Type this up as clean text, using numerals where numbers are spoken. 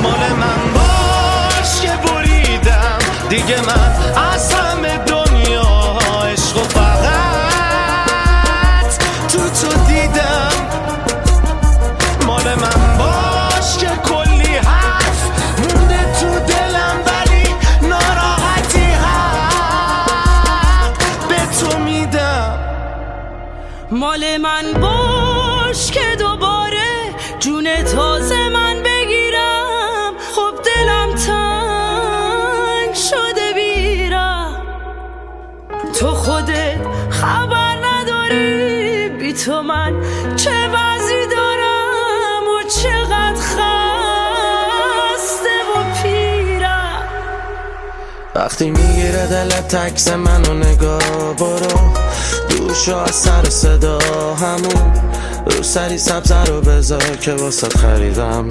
مال من باش که بریدم دیگه من از همه دنیا عشق و فقط تو دیدم. مال من باش که کلی حرف مونده تو دلم ولی ناراحتی حق به تو میدم. مال من باش که دوباره جون تازه من بگیرم. خب دلم تنگ شده بیرم، تو خودت خبر نداری بی تو من چه وضعی دارم و چقدر خسته و پیرم. وقتی میگیره دلت عکس منو نگاه برو دوشو از سر صدا همون رو سری سبزه رو بذار که واسه خریدم